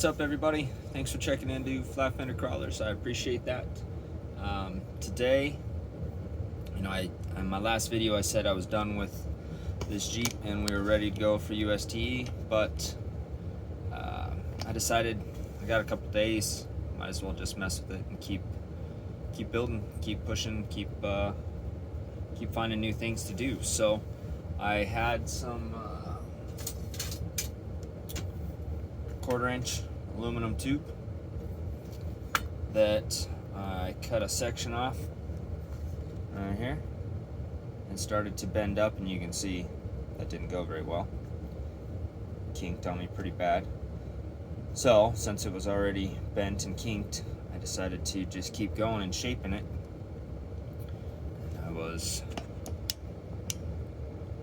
What's up, everybody? Thanks for checking into Flat Fender Crawlers. I appreciate that. Today, in my last video I said I was done with this Jeep and we were ready to go for USTE, but I decided I got a couple days, might as well just mess with it and keep building, keep pushing, keep finding new things to do. So I had some 1/4-inch aluminum tube that I cut a section off right here and started to bend up, and you can see that didn't go very well. Kinked on me pretty bad. So since it was already bent and kinked, I decided to just keep going and shaping it. I was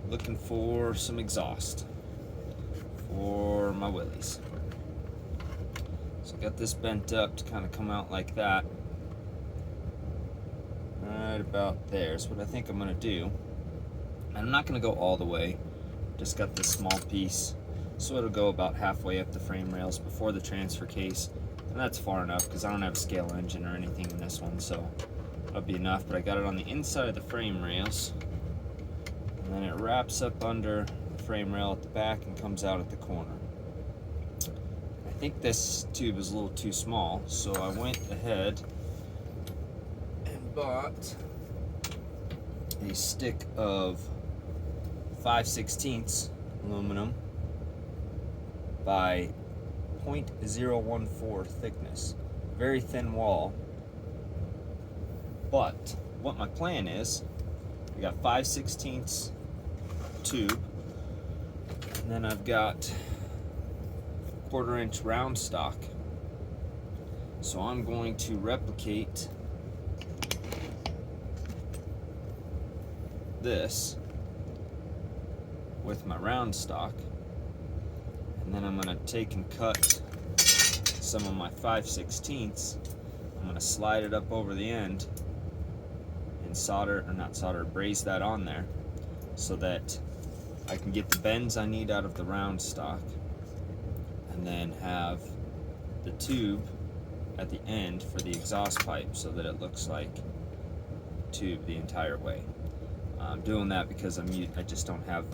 looking for some exhaust for my Willys. So I got this bent up to kind of come out like that. Right about there is what I think I'm gonna do. And I'm not gonna go all the way, just got this small piece. So it'll go about halfway up the frame rails before the transfer case. And that's far enough because I don't have a scale engine or anything in this one, so that'll be enough. But I got it on the inside of the frame rails. And then it wraps up under the frame rail at the back and comes out at the corner. I think this tube is a little too small, so I went ahead and bought a stick of 5/16 aluminum by 0.014 thickness. Very thin wall. But what my plan is, I got 5/16 tube, and then I've got 1/4-inch round stock. So I'm going to replicate this with my round stock, and then I'm going to take and cut some of my 5/16. I'm going to slide it up over the end and braze that on there so that I can get the bends I need out of the round stock, and then have the tube at the end for the exhaust pipe so that it looks like tube the entire way. I'm doing that because I just don't have,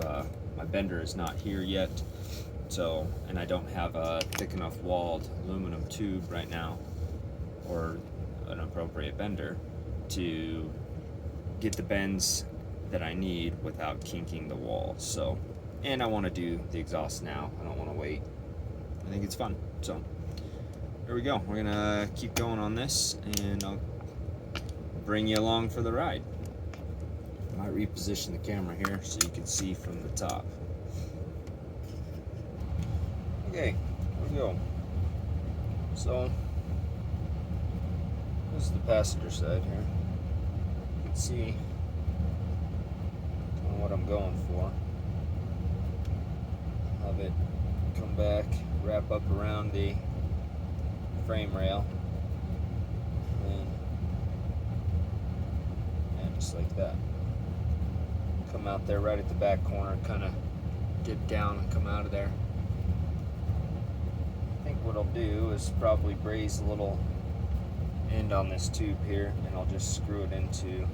my bender is not here yet, so, and I don't have a thick enough walled aluminum tube right now, or an appropriate bender, to get the bends that I need without kinking the wall. So, and I want to do the exhaust now, I don't want to wait. I think it's fun. So here we go. We're gonna keep going on this, and I'll bring you along for the ride. I might reposition the camera here so you can see from the top. Okay, here we go. So this is the passenger side here. You can see kind of what I'm going for. Have it come back, wrap up around the frame rail, and just like that. Come out there right at the back corner, kind of dip down and come out of there. I think what I'll do is probably braze a little end on this tube here, and I'll just screw it into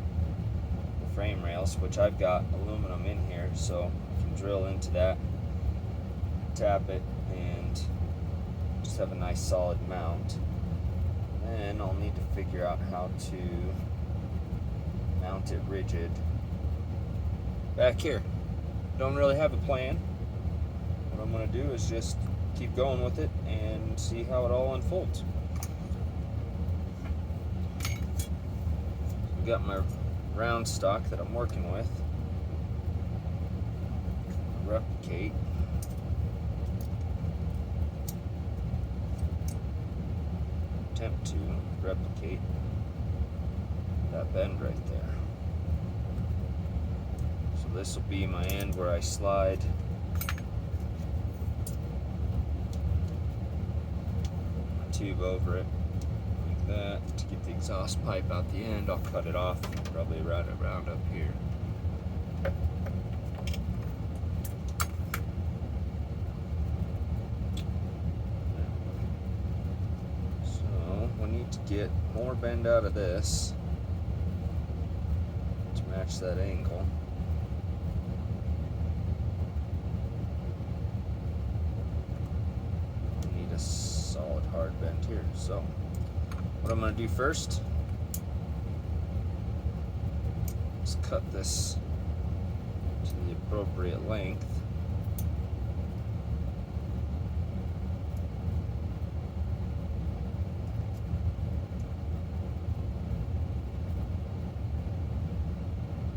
the frame rails, which I've got aluminum in here, so I can drill into that, tap it, and just have a nice solid mount. Then I'll need to figure out how to mount it rigid back here. Don't really have a plan. What I'm going to do is just keep going with it and see how it all unfolds. I've got my round stock that I'm working with. Replicate. Attempt to replicate that bend right there. So this will be my end where I slide my tube over it like that. To get the exhaust pipe out the end, I'll cut it off, probably route it around up here. to get more bend out of this to match that angle. I need a solid hard bend here. So what I'm going to do first is cut this to the appropriate length.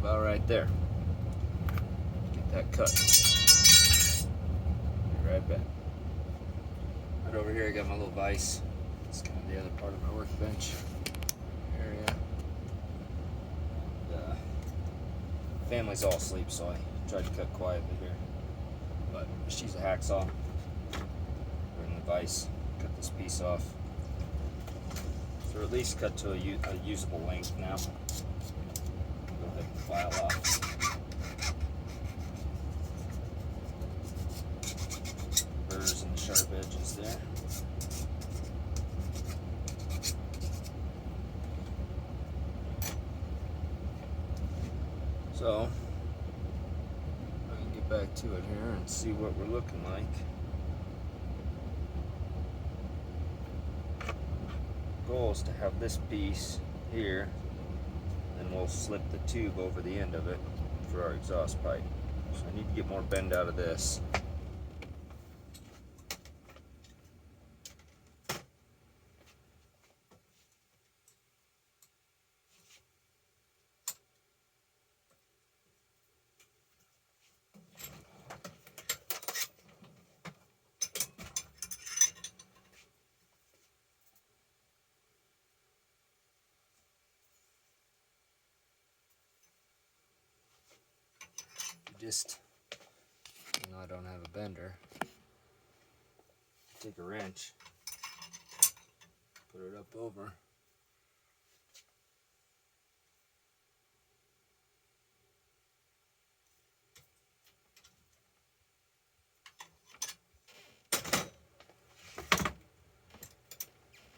About right there. Get that cut. Be right back. Right over here I got my little vise. It's kind of the other part of my workbench area. Family's all asleep, so I tried to cut quietly here. But just use a hacksaw. Bring the vise, cut this piece off. So at least cut to a usable length now. Go ahead and file off. Burrs and sharp edges there. So, I can get back to it here and see what we're looking like. The goal is to have this piece here, and we'll slip the tube over the end of it for our exhaust pipe. So I need to get more bend out of this. Just, I don't have a bender. Take a wrench, put it up over.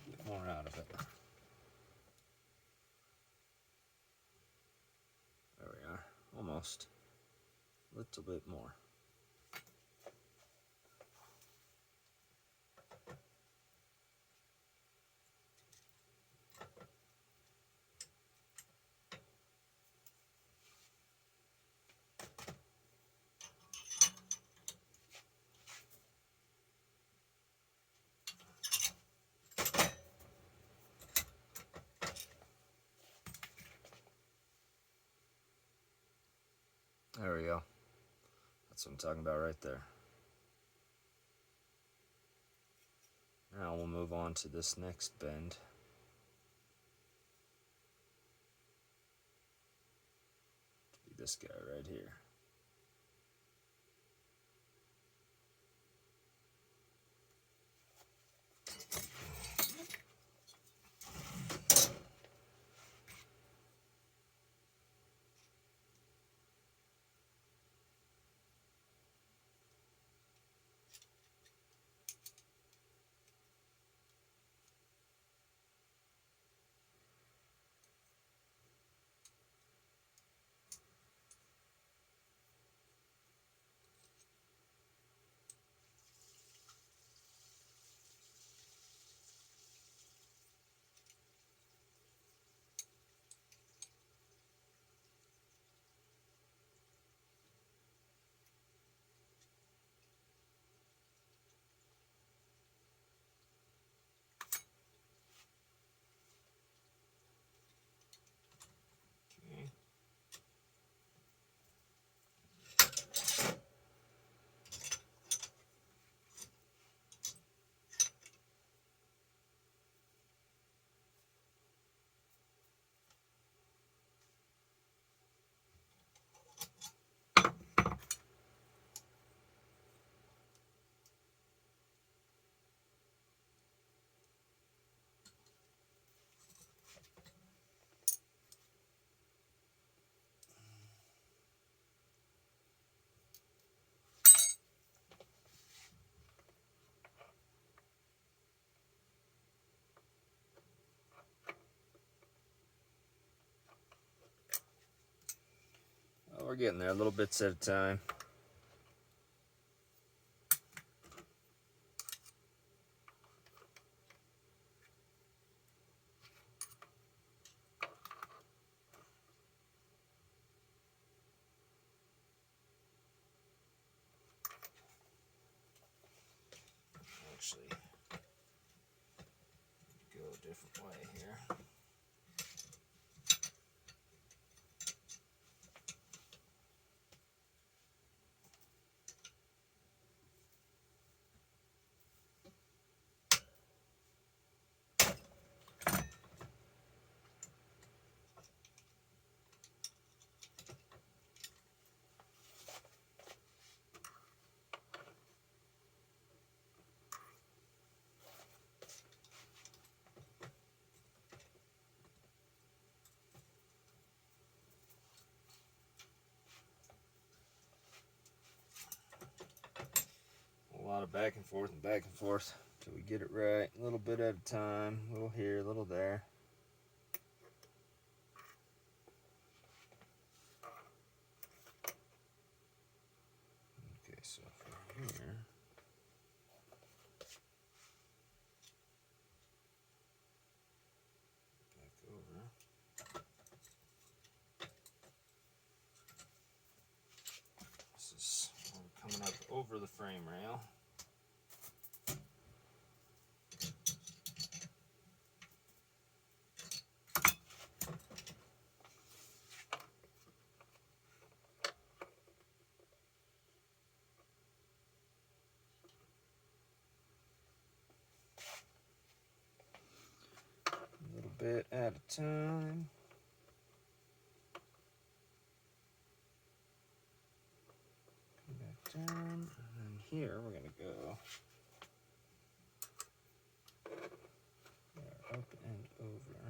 Get more out of it. There we are, almost. A little bit more. There we go. That's what I'm talking about right there. Now we'll move on to this next bend. To be this guy right here. we're getting there, little bits at a time. Actually, go a different way here. A lot of back and forth until we get it right. A little bit at a time, a little here, a little there. Okay, so from here, back over. This is coming up over the frame rail. A little bit at a time. Come back down, and then here we're gonna go there, up and over.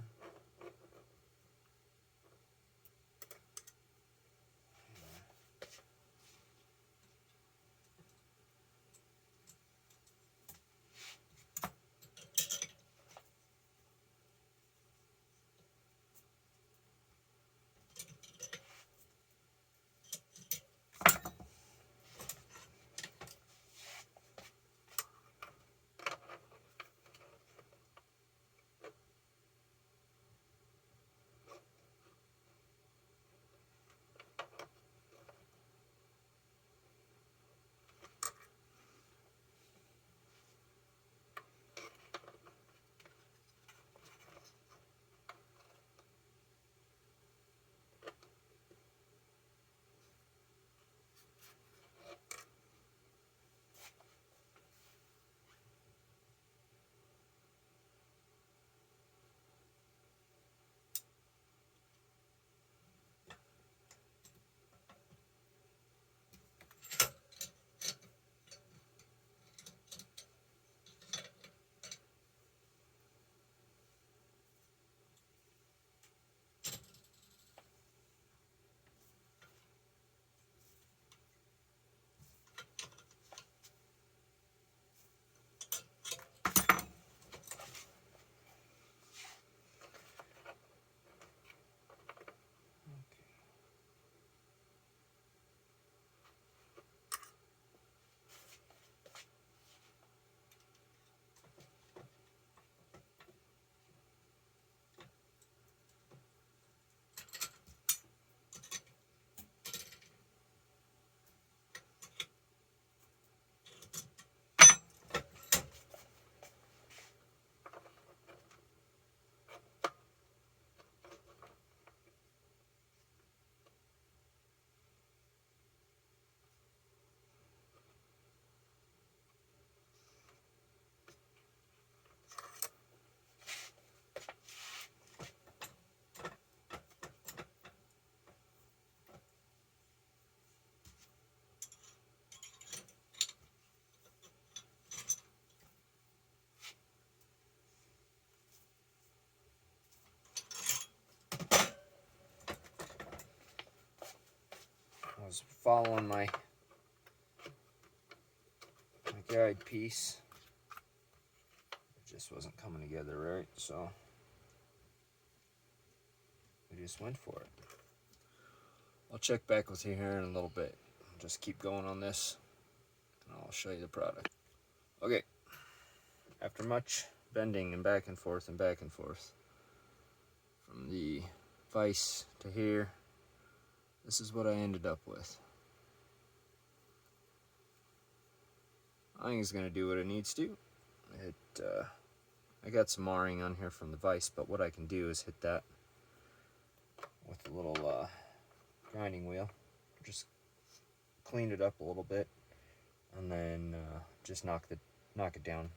I was following my guide piece. It just wasn't coming together right, so we just went for it. I'll check back with you here in a little bit. Just keep going on this and I'll show you the product. Okay, after much bending and back and forth from the vise to here, this is what I ended up with. I think it's going to do what it needs to. I got some marring on here from the vise, but what I can do is hit that with a little grinding wheel. Just clean it up a little bit, and then just knock it down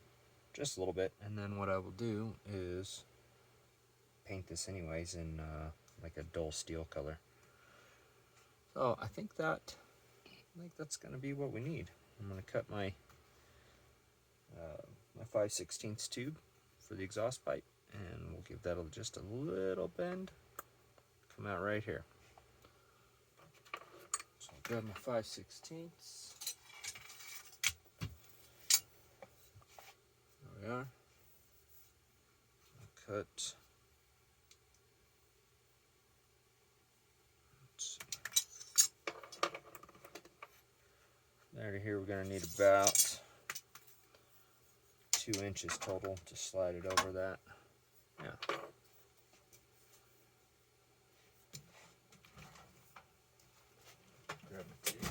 just a little bit. And then what I will do is paint this anyways in like a dull steel color. So I think that's going to be what we need. I'm going to cut my my 5/16 tube for the exhaust pipe, and we'll give that just a little bend. Come out right here. So I'll grab my 5/16. There we are. I'll cut. Let's see. There to here, we're going to need about 2 inches total to slide it over that. Yeah. Grab my tape.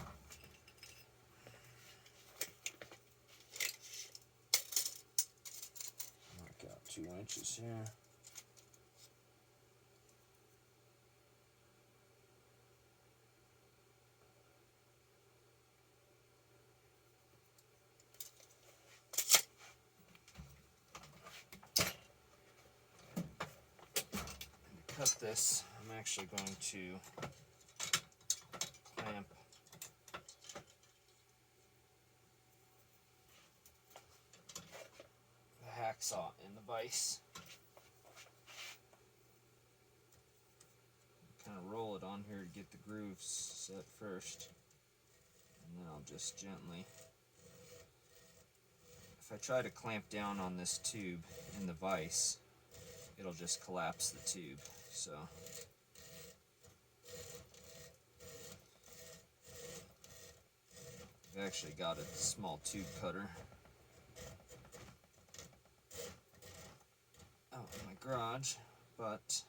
Mark out 2 inches here. Cut this, I'm actually going to clamp the hacksaw in the vise. Kind of roll it on here to get the grooves set first, and then I'll just gently, if I try to clamp down on this tube in the vise, it'll just collapse the tube. So I've actually got a small tube cutter out in my garage, but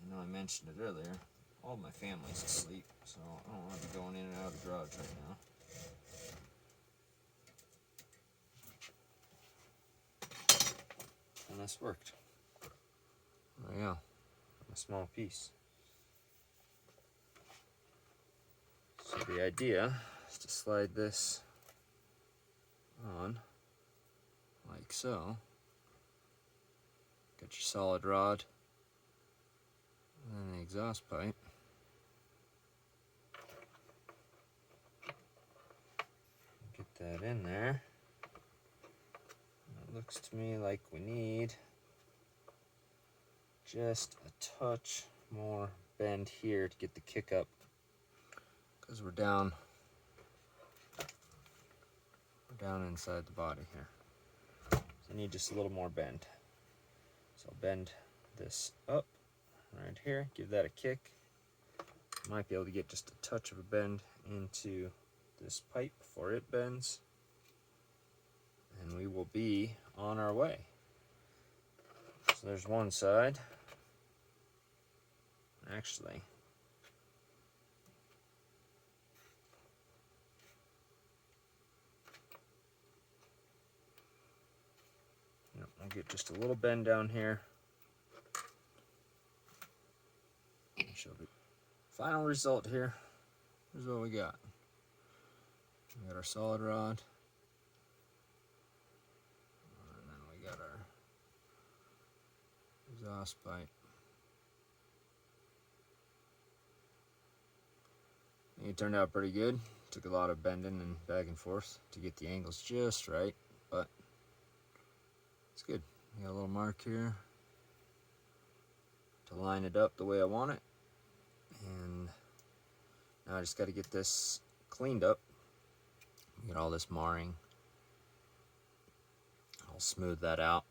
I know I mentioned it earlier, all my family's asleep, so I don't want to be going in and out of the garage right now. And this worked. There we go. A small piece. So the idea is to slide this on like so. Got your solid rod and then the exhaust pipe. Get that in there. It looks to me like we need just a touch more bend here to get the kick up, because we're down inside the body here. So I need just a little more bend. So I'll bend this up right here, give that a kick. Might be able to get just a touch of a bend into this pipe before it bends, and we will be on our way. So there's one side. Actually, I'll get just a little bend down here. Show the final result here. Here's what we got. We got our solid rod, and then we got our exhaust pipe. It turned out pretty good. Took a lot of bending and back and forth to get the angles just right, but it's good. Got a little mark here to line it up the way I want it, and now I just got to get this cleaned up. Get all this marring. I'll smooth that out.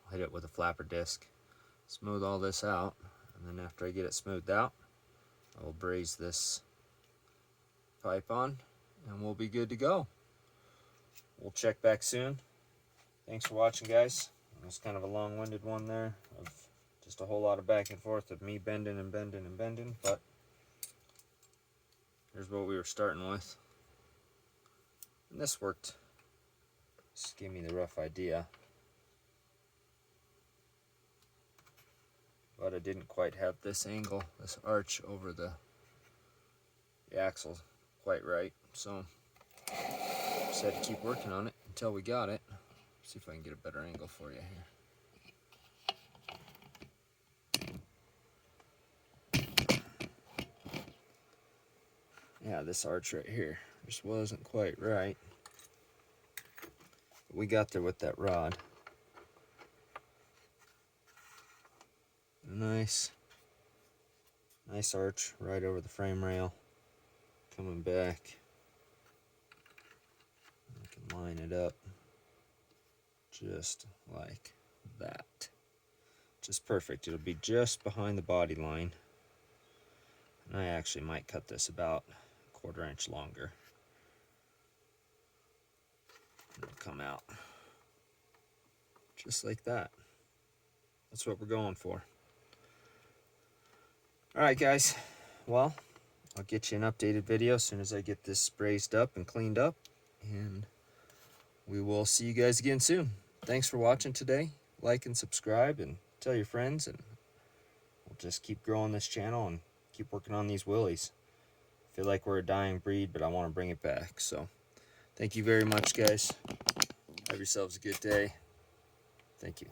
I'll hit it with a flapper disc, smooth all this out, and then after I get it smoothed out, I will braze this pipe on and we'll be good to go. We'll check back soon. Thanks for watching, guys. It was kind of a long-winded one there of just a whole lot of back and forth of me bending and bending and bending, but here's what we were starting with. And this worked. Just gave me the rough idea. But I didn't quite have this angle, this arch over the axle quite right. So just had to keep working on it until we got it. See if I can get a better angle for you here. Yeah, this arch right here just wasn't quite right. But we got there with that rod. Nice arch right over the frame rail. Coming back. I can line it up just like that. Just perfect. It'll be just behind the body line. And I actually might cut this about a 1/4 inch longer. It'll come out just like that. That's what we're going for. Alright guys, well, I'll get you an updated video as soon as I get this brazed up and cleaned up, and we will see you guys again soon. Thanks for watching today. Like and subscribe and tell your friends, and we'll just keep growing this channel and keep working on these Willies. I feel like we're a dying breed, but I want to bring it back. So thank you very much, guys. Have yourselves a good day. Thank you.